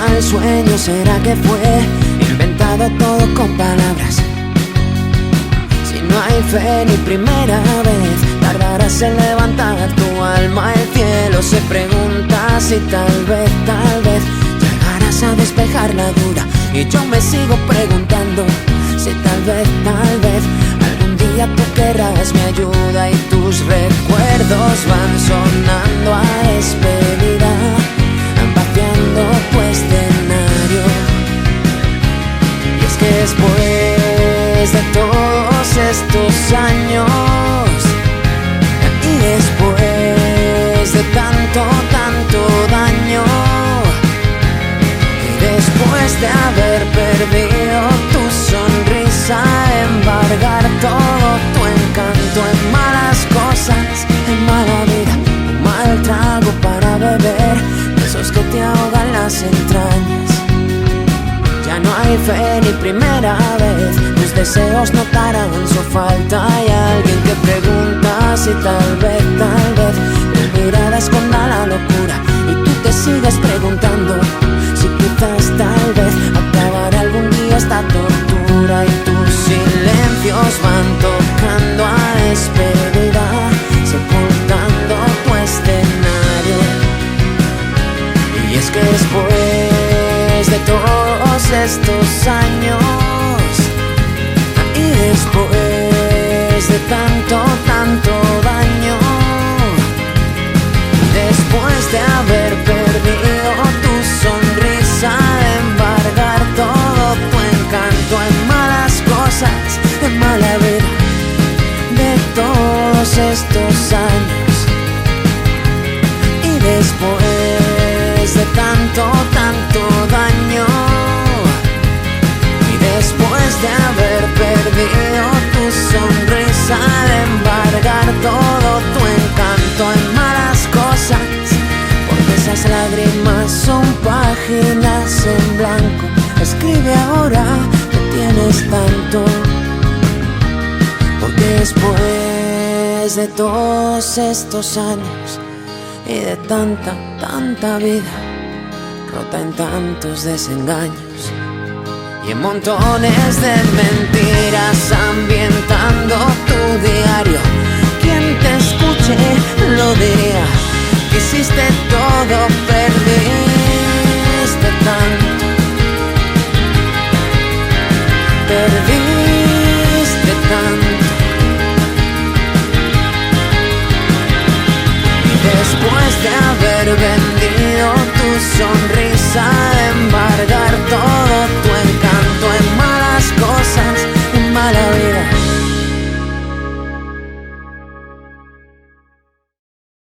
mal sueño será que fue inventado todo con palabras? Si no hay fe ni primera vez, tardarás en levantar tu alma al cielo. Se pregunta si tal vez llegarás a despejar la duda. Y yo me sigo preguntando si tal vez algún día tú querrás mi ayuda. Y tus recuerdos van sonando a despedida, vaciando tu escenario. Y es que después de todos estos años, y después de tanto daño, y después de haber perdido tu sonrisa, embargar todo tu encanto en malas cosas, en mala vida, un mal trago para beber, esos que te ahogan las entrañas. Ya no hay fe ni primera vez, tus deseos notarán su falta. Hay alguien que pregunta si tal vez tu mirada esconda la locura. Y tú te sigues preguntando si quizás tal vez acabará algún día esta tortura. Y tus silencios van tocando a despedida, sepultando tu escenario. Y es que después de todos estos años, y después de tanto daño, después de haber perdido tu sonrisa, embargar todo tu encanto en malas cosas, en mala vida, de todos estos años, y después de tanto daño, y después de haber perdido tu sonrisa, de embargar todo tu encanto en malas cosas, porque esas lágrimas son páginas en blanco. Escribe ahora que tienes tanto, porque después de todos estos años y de tanta vida, rota en tantos desengaños y en montones de mentiras, ambientando tu diario. Quien te escuche lo diría que hiciste todo perdido.